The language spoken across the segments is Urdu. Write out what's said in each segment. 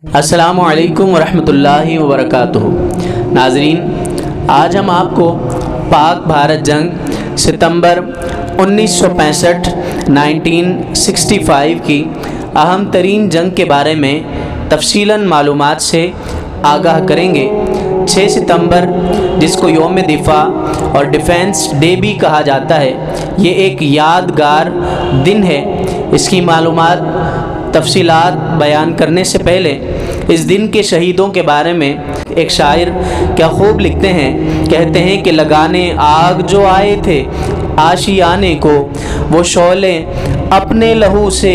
السلام علیکم ورحمۃ اللہ وبرکاتہ۔ ناظرین، آج ہم آپ کو پاک بھارت جنگ ستمبر 1965 1965 کی اہم ترین جنگ کے بارے میں تفصیلاً معلومات سے آگاہ کریں گے۔ 6 ستمبر، جس کو یوم دفاع اور ڈیفنس ڈے بھی کہا جاتا ہے، یہ ایک یادگار دن ہے۔ اس کی معلومات تفصیلات بیان کرنے سے پہلے اس دن کے شہیدوں کے بارے میں ایک شاعر کیا خوب لکھتے ہیں، کہتے ہیں کہ لگانے آگ جو آئے تھے آشیانے کو، وہ شعلے اپنے لہو سے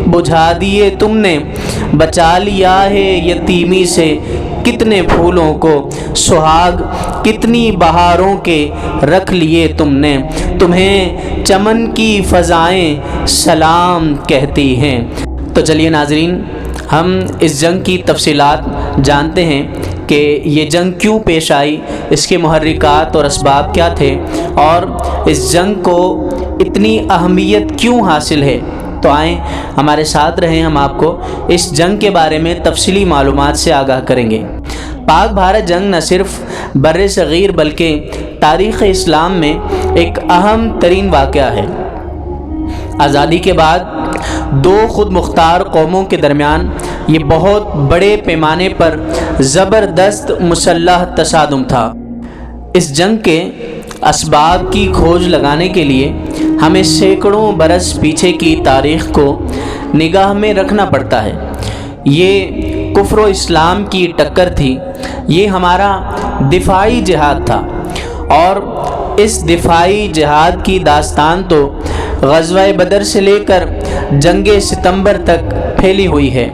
بجھا دیے تم نے، بچا لیا ہے یتیمی سے کتنے پھولوں کو، سہاگ کتنی بہاروں کے رکھ لیے تم نے، تمہیں چمن کی فضائیں سلام کہتی ہیں۔ تو چلیے ناظرین، ہم اس جنگ کی تفصیلات جانتے ہیں کہ یہ جنگ کیوں پیش آئی، اس کے محرکات اور اسباب کیا تھے، اور اس جنگ کو اتنی اہمیت کیوں حاصل ہے۔ تو آئیں ہمارے ساتھ رہیں، ہم آپ کو اس جنگ کے بارے میں تفصیلی معلومات سے آگاہ کریں گے۔ پاک بھارت جنگ نہ صرف بر صغیر بلکہ تاریخ اسلام میں ایک اہم ترین واقعہ ہے۔ آزادی کے بعد دو خود مختار قوموں کے درمیان یہ بہت بڑے پیمانے پر زبردست مسلح تصادم تھا۔ اس جنگ کے اسباب کی کھوج لگانے کے لیے ہمیں سینکڑوں برس پیچھے کی تاریخ کو نگاہ میں رکھنا پڑتا ہے۔ یہ کفر و اسلام کی ٹکر تھی، یہ ہمارا دفاعی جہاد تھا، اور اس دفاعی جہاد کی داستان تو غزوہ بدر سے لے کر جنگ ستمبر تک پھیلی ہوئی ہے۔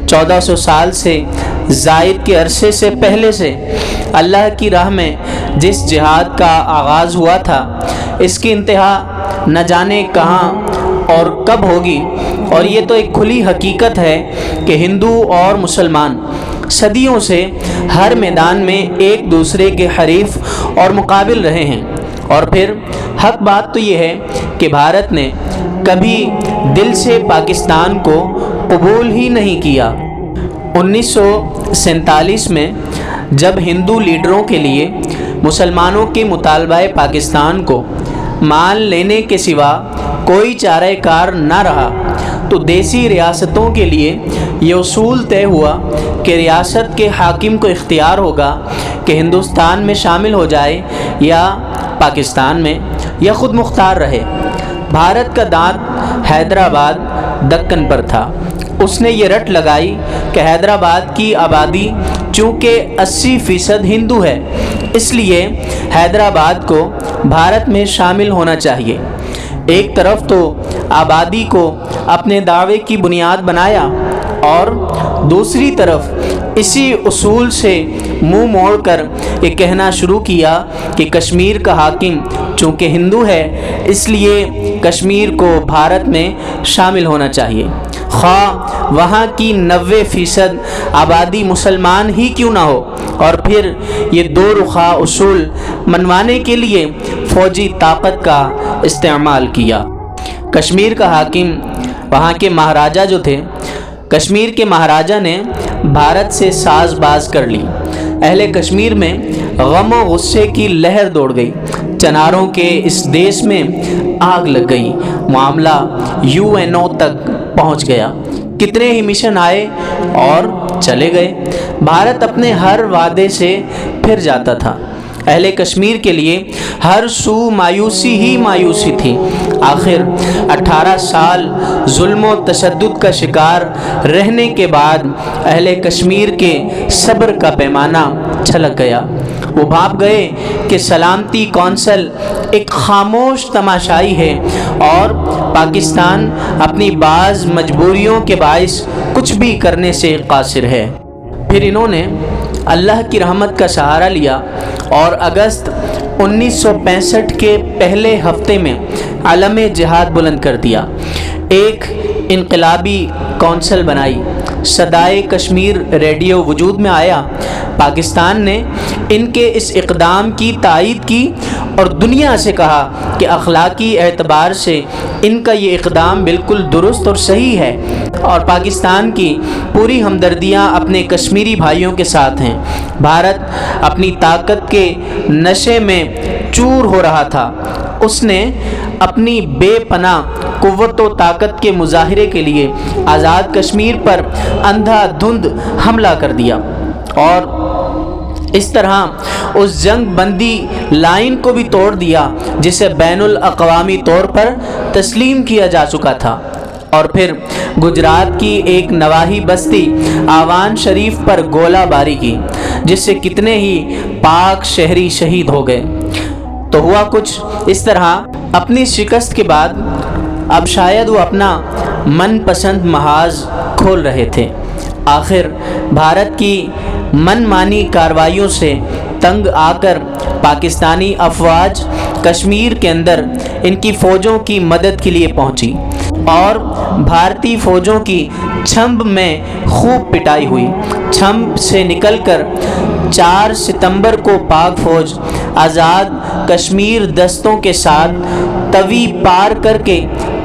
1400 سال سے زائد کے عرصے سے پہلے سے اللہ کی راہ میں جس جہاد کا آغاز ہوا تھا، اس کی انتہا نہ جانے کہاں اور کب ہوگی، اور یہ تو ایک کھلی حقیقت ہے کہ ہندو اور مسلمان صدیوں سے ہر میدان میں ایک دوسرے کے حریف اور مقابل رہے ہیں۔ اور پھر حق بات تو یہ ہے کہ بھارت نے کبھی دل سے پاکستان کو قبول ہی نہیں کیا۔ 1947 میں جب ہندو لیڈروں کے لیے مسلمانوں کے مطالبہ پاکستان کو مان لینے کے سوا کوئی چارہ کار نہ رہا، تو دیسی ریاستوں کے لیے یہ اصول طے ہوا کہ ریاست کے حاکم کو اختیار ہوگا کہ ہندوستان میں شامل ہو جائے یا پاکستان میں، یا خود مختار رہے۔ بھارت کا دانت حیدرآباد دکن پر تھا۔ اس نے یہ رٹ لگائی کہ حیدرآباد کی آبادی چونکہ 80% ہندو ہے، اس لیے حیدرآباد کو بھارت میں شامل ہونا چاہیے۔ ایک طرف تو آبادی کو اپنے دعوے کی بنیاد بنایا، اور دوسری طرف اسی اصول سے منہ موڑ کر یہ کہنا شروع کیا کہ کشمیر کا حاکم چونکہ ہندو ہے، اس لیے کشمیر کو بھارت میں شامل ہونا چاہیے، خواہ وہاں کی 90% آبادی مسلمان ہی کیوں نہ ہو۔ اور پھر یہ دو رخا اصول منوانے کے لیے فوجی طاقت کا استعمال کیا۔ کشمیر کا حاکم، وہاں کے مہاراجہ جو تھے، کشمیر کے مہاراجہ نے بھارت سے ساز باز کر لی۔ اہل کشمیر میں غم و غصے کی لہر دوڑ گئی، چناروں کے اس دیش میں آگ لگ گئی، معاملہ UN تک پہنچ گیا۔ کتنے ہی مشن آئے اور چلے گئے، بھارت اپنے ہر وعدے سے پھر جاتا تھا۔ اہل کشمیر کے لیے ہر سو مایوسی ہی مایوسی تھی۔ آخر 18 سال ظلم و تشدد کا شکار رہنے کے بعد اہل کشمیر کے صبر کا پیمانہ چھلک گیا۔ وہ بھاپ گئے کہ سلامتی کونسل ایک خاموش تماشائی ہے، اور پاکستان اپنی بعض مجبوریوں کے باعث کچھ بھی کرنے سے قاصر ہے۔ پھر انہوں نے اللہ کی رحمت کا سہارا لیا، اور اگست 1965 کے پہلے ہفتے میں علم جہاد بلند کر دیا۔ ایک انقلابی کونسل بنائی، صدائے کشمیر ریڈیو وجود میں آیا۔ پاکستان نے ان کے اس اقدام کی تائید کی اور دنیا سے کہا کہ اخلاقی اعتبار سے ان کا یہ اقدام بالکل درست اور صحیح ہے، اور پاکستان کی پوری ہمدردیاں اپنے کشمیری بھائیوں کے ساتھ ہیں۔ بھارت اپنی طاقت کے نشے میں چور ہو رہا تھا۔ اس نے اپنی بے پناہ قوت و طاقت کے مظاہرے کے لیے آزاد کشمیر پر اندھا دھند حملہ کر دیا اور اس طرح اس جنگ بندی لائن کو بھی توڑ دیا جسے بین الاقوامی طور پر تسلیم کیا جا چکا تھا۔ اور پھر گجرات کی ایک نواحی بستی آوان شریف پر گولہ باری کی، جس سے کتنے ہی پاک شہری شہید ہو گئے۔ تو ہوا کچھ اس طرح، اپنی شکست کے بعد اب شاید وہ اپنا من پسند محاذ کھول رہے تھے۔ آخر بھارت کی من مانی کارروائیوں سے تنگ آ کر پاکستانی افواج کشمیر کے اندر ان کی فوجوں کی مدد کے لیے پہنچی اور بھارتی فوجوں کی چھمب میں خوب پٹائی ہوئی۔ چھمب سے نکل کر 4 ستمبر کو پاک فوج آزاد کشمیر دستوں کے ساتھ توی پار کر کے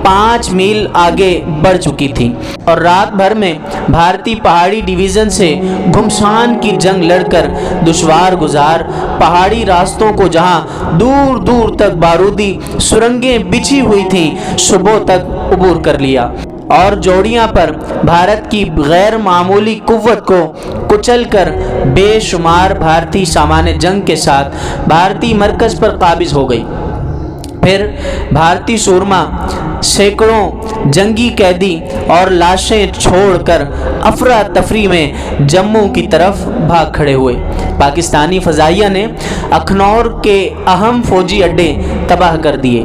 5 میل آگے بڑھ چکی تھی اور رات بھر میں بھارتی پہاڑی ڈویژن سے گھمسان کی جنگ لڑ کر دشوار گزار پہاڑی راستوں کو جہاں دور دور تک بارودی سرنگیں بچھی ہوئی تھیں صبح تک عبور کر لیا اور جوڑیاں پر بھارت کی غیر معمولی قوت کو کچل کر بے شمار بھارتی سامان جنگ کے ساتھ بھارتی مرکز پر قابض ہو گئی۔ پھر بھارتی سورما سینکڑوں جنگی قیدی اور لاشیں چھوڑ کر افراتفری میں جموں کی طرف بھاگ کھڑے ہوئے۔ پاکستانی فضائیہ نے اخنور کے اہم فوجی اڈے تباہ کر دیے۔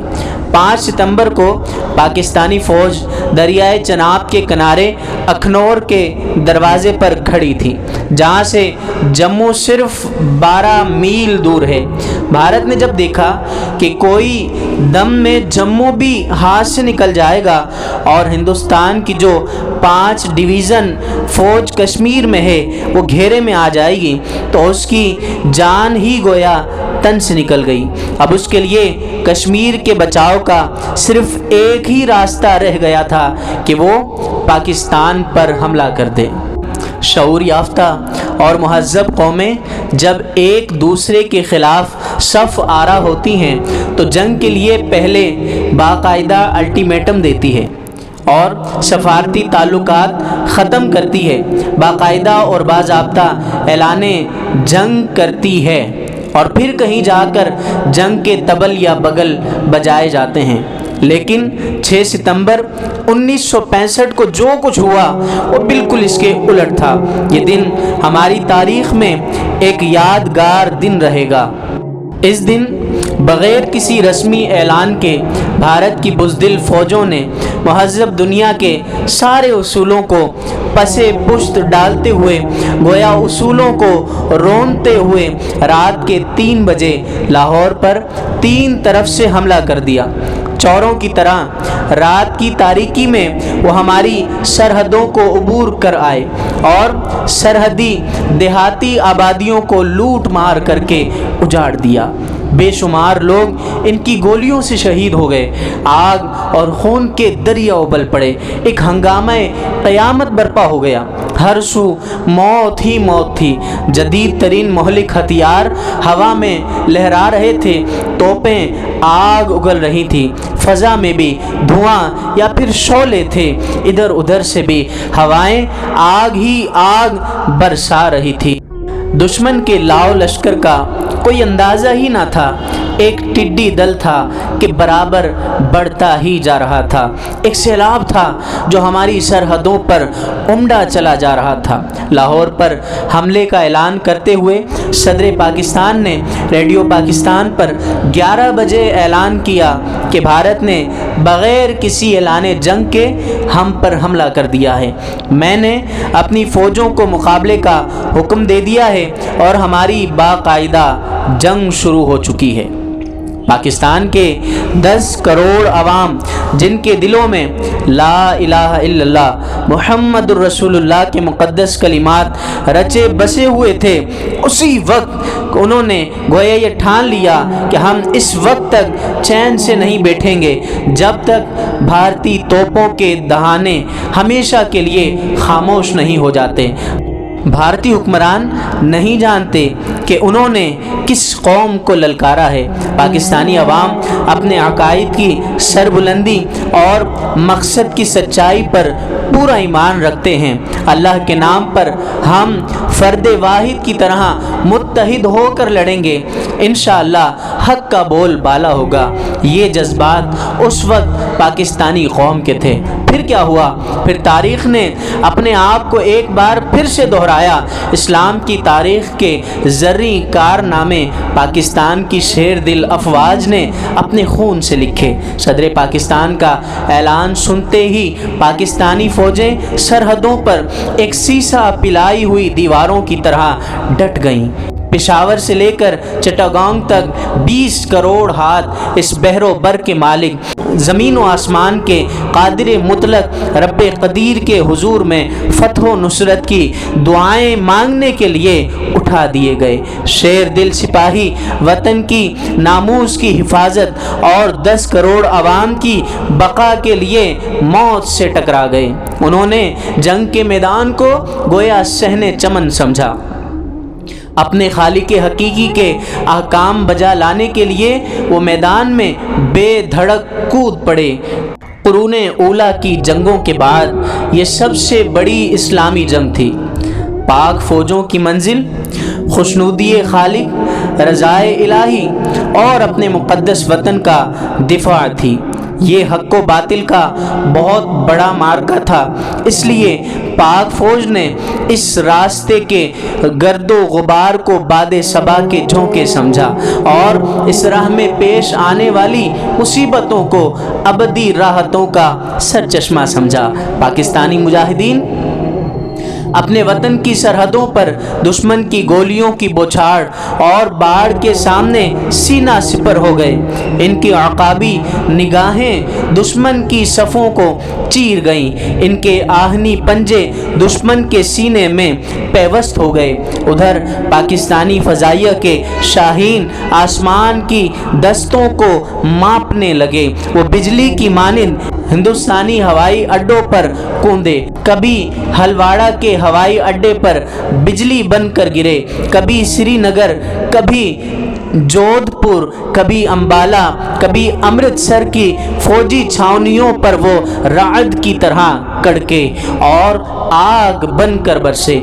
5 ستمبر کو پاکستانی فوج دریائے چناب کے کنارے اخنور کے دروازے پر کھڑی تھی، جہاں سے جموں صرف 12 میل دور ہے۔ بھارت نے جب دیکھا کہ کوئی دم میں جموں بھی ہاتھ سے نکل جائے گا اور ہندوستان کی جو 5 ڈویژن فوج کشمیر میں ہے وہ گھیرے میں آ جائے گی، تو اس کی جان ہی گویا تن سے نکل گئی۔ اب اس کے لیے کشمیر کے بچاؤ کا صرف ایک ہی راستہ رہ گیا تھا کہ وہ پاکستان پر حملہ کر دے۔ شعور یافتہ اور مہذب قومیں جب ایک دوسرے کے خلاف صف آرا ہوتی ہیں تو جنگ کے لیے پہلے باقاعدہ الٹیمیٹم دیتی ہے اور سفارتی تعلقات ختم کرتی ہے، باقاعدہ اور باضابطہ اعلان جنگ کرتی ہے، اور پھر کہیں جا کر جنگ کے طبل یا بغل بجائے جاتے ہیں۔ لیکن 6 ستمبر 1965 کو جو کچھ ہوا وہ بالکل اس کے الٹ تھا۔ یہ دن ہماری تاریخ میں ایک یادگار دن رہے گا۔ اس دن بغیر کسی رسمی اعلان کے بھارت کی بزدل فوجوں نے مہذب دنیا کے سارے اصولوں کو پسے پشت ڈالتے ہوئے، گویا اصولوں کو رونتے ہوئے، رات کے 3 بجے لاہور پر 3 طرف سے حملہ کر دیا۔ چوروں کی طرح رات کی تاریکی میں وہ ہماری سرحدوں کو عبور کر آئے اور سرحدی دیہاتی آبادیوں کو لوٹ مار کر کے اجاڑ دیا۔ بے شمار لوگ ان کی گولیوں سے شہید ہو گئے۔ آگ اور خون کے دریا ابل پڑے۔ ایک ہنگامہ قیامت برپا ہو گیا۔ ہر سو موت ہی موت تھی۔ جدید ترین مہلک ہتھیار ہوا میں لہرا رہے تھے، توپیں آگ اگل رہی تھی، فضا میں بھی دھواں یا پھر شعلے تھے، ادھر ادھر سے بھی ہوائیں آگ ہی آگ برسا رہی تھی۔ دشمن کے لاؤ لشکر کا کوئی اندازہ ہی نہ تھا۔ ایک ٹڈی دل تھا کہ برابر بڑھتا ہی جا رہا تھا، ایک سیلاب تھا جو ہماری سرحدوں پر امڈا چلا جا رہا تھا۔ لاہور پر حملے کا اعلان کرتے ہوئے صدر پاکستان نے ریڈیو پاکستان پر 11 بجے اعلان کیا کہ بھارت نے بغیر کسی اعلان جنگ کے ہم پر حملہ کر دیا ہے۔ میں نے اپنی فوجوں کو مقابلے کا حکم دے دیا ہے اور ہماری باقاعدہ جنگ شروع ہو چکی ہے۔ پاکستان کے 10 کروڑ عوام جن کے دلوں میں لا الہ الا اللہ محمد الرسول اللہ کے مقدس کلمات رچے بسے ہوئے تھے، اسی وقت انہوں نے گویا یہ ٹھان لیا کہ ہم اس وقت تک چین سے نہیں بیٹھیں گے جب تک بھارتی توپوں کے دہانے ہمیشہ کے لیے خاموش نہیں ہو جاتے۔ بھارتی حکمران نہیں جانتے کہ انہوں نے کس قوم کو للکارا ہے۔ پاکستانی عوام اپنے عقائد کی سربلندی اور مقصد کی سچائی پر پورا ایمان رکھتے ہیں۔ اللہ کے نام پر ہم فرد واحد کی طرح متحد ہو کر لڑیں گے، انشاءاللہ حق کا بول بالا ہوگا۔ یہ جذبات اس وقت پاکستانی قوم کے تھے۔ پھر کیا ہوا؟ پھر تاریخ نے اپنے آپ کو ایک بار پھر سے دہرایا۔ اسلام کی تاریخ کے زرعی کارنامے پاکستان کی شیر دل افواج نے اپنے خون سے لکھے۔ صدر پاکستان کا اعلان سنتے ہی پاکستانی فوجیں سرحدوں پر ایک سیسا پلائی ہوئی دیواروں کی طرح ڈٹ گئیں۔ پشاور سے لے کر چٹاگانگ تک 20 کروڑ ہاتھ اس بحر و بر کے مالک، زمین و آسمان کے قادر مطلق رب قدیر کے حضور میں فتح و نصرت کی دعائیں مانگنے کے لیے اٹھا دیے گئے۔ شیر دل سپاہی وطن کی ناموس کی حفاظت اور 10 کروڑ عوام کی بقا کے لیے موت سے ٹکرا گئے۔ انہوں نے جنگ کے میدان کو گویا صحن چمن سمجھا۔ اپنے خالق حقیقی کے احکام بجا لانے کے لیے وہ میدان میں بے دھڑک کود پڑے۔ قرون اولیٰ کی جنگوں کے بعد یہ سب سے بڑی اسلامی جنگ تھی۔ پاک فوجوں کی منزل خوشنودی خالق، رضائے الہی اور اپنے مقدس وطن کا دفاع تھی۔ یہ حق و باطل کا بہت بڑا معرکہ تھا، اس لیے پاک فوج نے اس راستے کے گرد و غبار کو باد صبا کے جھونکے سمجھا اور اس راہ میں پیش آنے والی مصیبتوں کو ابدی راحتوں کا سرچشمہ سمجھا۔ پاکستانی مجاہدین اپنے وطن کی سرحدوں پر دشمن کی گولیوں کی بوچھاڑ اور باڑ کے سامنے سینہ سپر ہو گئے۔ ان کی عقابی نگاہیں دشمن کی صفوں کو چیر گئیں، ان کے آہنی پنجے دشمن کے سینے میں پیوست ہو گئے۔ ادھر پاکستانی فضائیہ کے شاہین آسمان کی دستوں کو ماپنے لگے۔ وہ بجلی کی مانند ہندوستانی ہوائی اڈوں پر کوندے، کبھی ہلواڑہ کے ہوائی اڈے پر بجلی بن کر گرے، کبھی سری نگر، کبھی جودھ پور، کبھی امبالہ، کبھی امرتسر کی فوجی چھاونیوں پر وہ رعد کی طرح کڑکے اور آگ بن کر برسے۔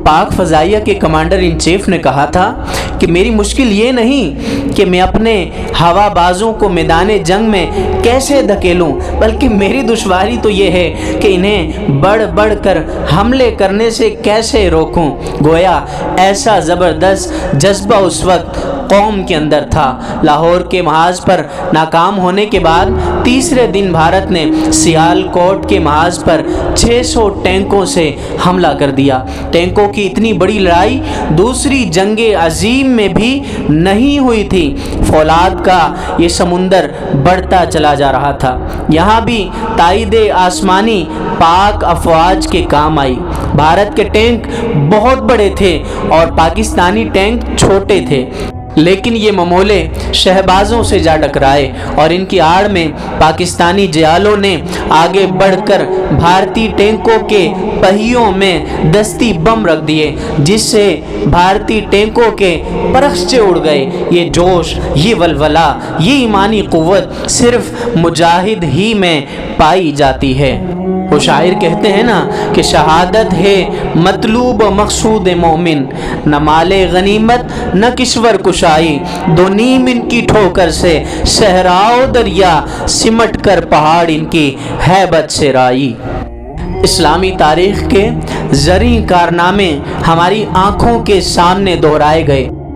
پاک فضائیہ کے کمانڈر ان چیف نے کہا تھا کہ میری مشکل یہ نہیں کہ میں اپنے ہوا بازوں کو میدان جنگ میں کیسے دھکیلوں، بلکہ میری دشواری تو یہ ہے کہ انہیں بڑھ بڑھ کر حملے کرنے سے کیسے روکوں۔ گویا ایسا زبردست جذبہ اس وقت قوم کے اندر تھا۔ لاہور کے محاذ پر ناکام ہونے کے بعد تیسرے دن بھارت نے سیال کوٹ کے محاذ پر 600 ٹینکوں سے حملہ کر دیا۔ ٹینکوں کی اتنی بڑی لڑائی دوسری جنگ عظیم میں بھی نہیں ہوئی تھی۔ فولاد کا یہ سمندر بڑھتا چلا جا رہا تھا۔ یہاں بھی تائید آسمانی پاک افواج کے کام آئی۔ بھارت کے ٹینک بہت بڑے تھے اور پاکستانی ٹینک چھوٹے تھے، لیکن یہ ممولے شہبازوں سے جا ٹکرائے اور ان کی آڑ میں پاکستانی جیالوں نے آگے بڑھ کر بھارتی ٹینکوں کے پہیوں میں دستی بم رکھ دیے، جس سے بھارتی ٹینکوں کے پرخچے اڑ گئے۔ یہ جوش، یہ ولولہ، یہ ایمانی قوت صرف مجاہد ہی میں پائی جاتی ہے۔ وہ شاعر کہتے ہیں نا کہ شہادت ہے مطلوب و مقصود مومن، نہ مال غنیمت نہ کشور کشائی، دو نیم ان کی ٹھوکر سے صحرا و دریا، سمٹ کر پہاڑ ان کی ہیبت سے رائی۔ اسلامی تاریخ کے زرعی کارنامے ہماری آنکھوں کے سامنے دہرائے گئے۔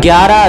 11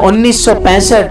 1965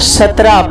17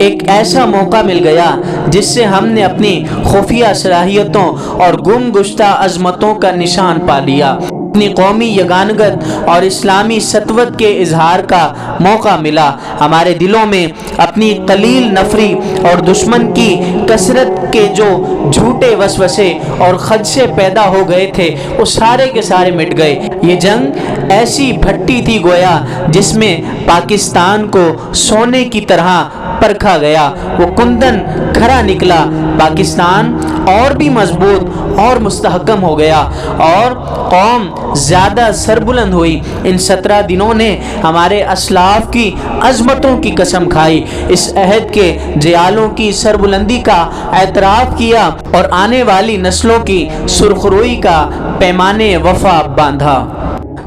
ایک ایسا موقع مل گیا جس سے ہم نے اپنی خفیہ صلاحیتوں اور گم گشتہ عظمتوں کا نشان پا لیا۔ اپنی قومی یگانگت اور اسلامی سطوت کے اظہار کا موقع ملا۔ ہمارے دلوں میں اپنی قلیل نفری اور دشمن کی کثرت کے جو جھوٹے وسوسے اور خدشے پیدا ہو گئے تھے وہ سارے کے سارے مٹ گئے۔ یہ جنگ ایسی بھٹی تھی گویا جس میں پاکستان کو سونے کی طرح پرکھا گیا، وہ کندن کھرا نکلا، پاکستان اور بھی مضبوط اور مستحکم ہو گیا اور قوم زیادہ سربلند ہوئی۔ ان 17 دنوں نے ہمارے اسلاف کی عظمتوں کی قسم کھائی، اس عہد کے جیالوں کی سربلندی کا اعتراف کیا اور آنے والی نسلوں کی سرخروئی کا پیمانے وفا باندھا۔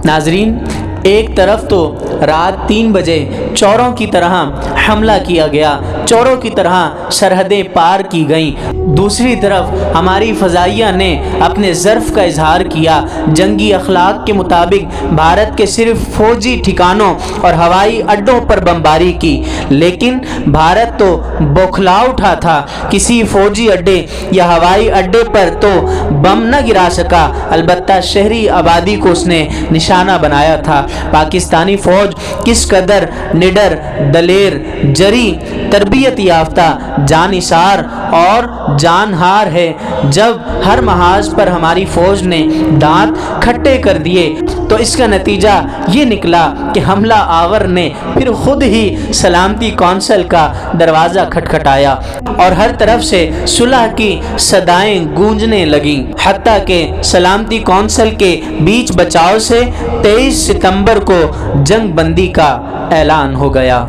ناظرین، ایک طرف تو رات 3 بجے چوروں کی طرح حملہ کیا گیا، چوروں کی طرح سرحدیں پار کی گئیں، دوسری طرف ہماری فضائیہ نے اپنے ظرف کا اظہار کیا، جنگی اخلاق کے مطابق بھارت کے صرف فوجی ٹھکانوں اور ہوائی اڈوں پر بمباری کی، لیکن بھارت تو بوکھلا اٹھا تھا، کسی فوجی اڈے یا ہوائی اڈے پر تو بم نہ گرا سکا، البتہ شہری آبادی کو اس نے نشانہ بنایا تھا۔ پاکستانی فوج کس قدر نڈر، دلیر، جری، تربیت یافتہ، جانثار اور جانہار ہے، جب ہر محاذ پر ہماری فوج نے دانت کھٹے کر دیے تو اس کا نتیجہ یہ نکلا کہ حملہ آور نے پھر خود ہی سلامتی کونسل کا دروازہ کھٹکھٹایا اور ہر طرف سے صلح کی صدائیں گونجنے لگیں، حتیٰ کہ سلامتی کونسل کے بیچ بچاؤ سے 23 ستمبر کو جنگ بندی کا اعلان ہو گیا۔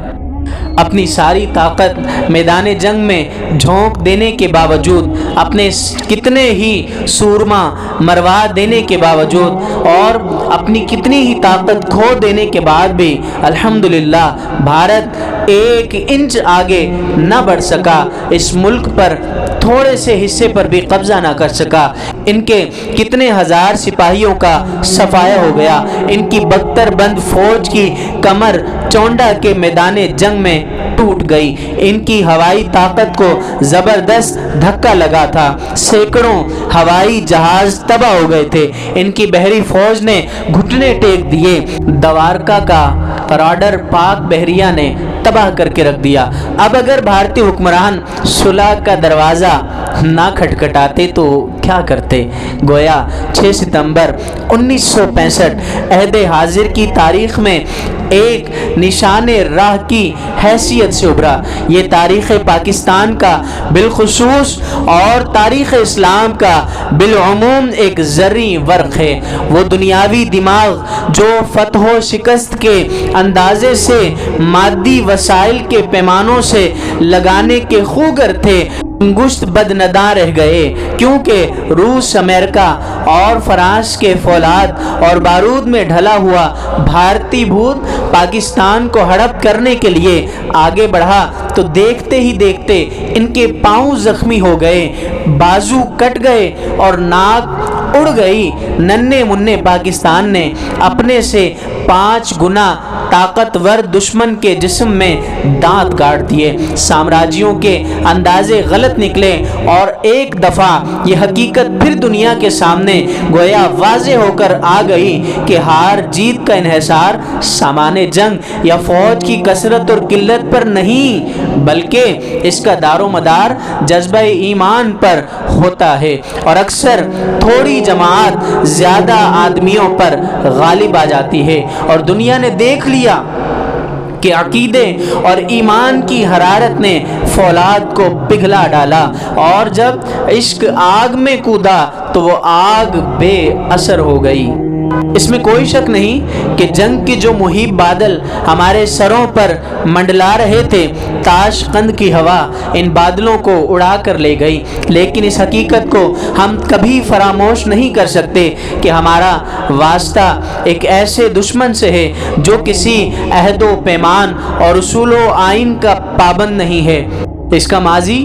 اپنی ساری طاقت میدان جنگ میں جھونک دینے کے باوجود، اپنے کتنے ہی سورما مروا دینے کے باوجود اور اپنی کتنی ہی طاقت کھو دینے کے بعد بھی الحمدللہ بھارت 1 انچ آگے نہ بڑھ سکا، اس ملک پر تھوڑے سے حصے پر بھی قبضہ نہ کر سکا۔ ان کے کتنے ہزار سپاہیوں کا صفایا ہو گیا، ان کی بختر بند فوج کی کمر چونڈا کے میدان جنگ میں ٹوٹ گئی، ان کی ہوائی طاقت کو زبردست دھکا لگا تھا، سینکڑوں ہوائی جہاز تباہ ہو گئے تھے، ان کی بحری فوج نے گھٹنے ٹیک دیے، دوارکا کا راڈر پاک بحریہ نے تباہ کر کے رکھ دیا۔ اب اگر بھارتی حکمران صلح کا دروازہ نہ کھٹکھٹاتے تو کیا کرتے؟ گویا 6 ستمبر 1965 عہد حاضر کی تاریخ میں ایک نشان راہ کی حیثیت سے ابھرا۔ یہ تاریخ پاکستان کا بالخصوص اور تاریخ اسلام کا بالعموم ایک زرعی ورق ہے۔ وہ دنیاوی دماغ جو فتح و شکست کے اندازے سے مادی وسائل کے پیمانوں سے لگانے کے خوگر تھے، انگشت بدنداں رہ گئے، کیونکہ روس، امریکہ اور فرانس کے فولاد اور بارود میں ڈھلا ہوا بھارتی بھوت پاکستان کو ہڑپ کرنے کے لیے آگے بڑھا تو دیکھتے ہی دیکھتے ان کے پاؤں زخمی ہو گئے، بازو کٹ گئے اور ناک اڑ گئی۔ ننھے منھے پاکستان نے اپنے سے 5 گنا طاقتور دشمن کے جسم میں دانت کاٹ دیے، سامراجیوں کے اندازے غلط نکلے اور ایک دفعہ یہ حقیقت پھر دنیا کے سامنے گویا واضح ہو کر آ گئی کہ ہار جیت کا انحصار سامان جنگ یا فوج کی کثرت اور قلت پر نہیں، بلکہ اس کا دار و مدار جذبہ ایمان پر ہوتا ہے، اور اکثر تھوڑی جماعت زیادہ آدمیوں پر غالب آ جاتی ہے۔ اور دنیا نے دیکھ لیا کہ عقیدے اور ایمان کی حرارت نے فولاد کو پگھلا ڈالا، اور جب عشق آگ میں کودا تو وہ آگ بے اثر ہو گئی۔ اس میں کوئی شک نہیں کہ جنگ کے جو مہیب بادل ہمارے سروں پر منڈلا رہے تھے، تاش قند کی ہوا ان بادلوں کو اڑا کر لے گئی، لیکن اس حقیقت کو ہم کبھی فراموش نہیں کر سکتے کہ ہمارا واسطہ ایک ایسے دشمن سے ہے جو کسی عہد و پیمان اور اصول و آئین کا پابند نہیں ہے۔ اس کا ماضی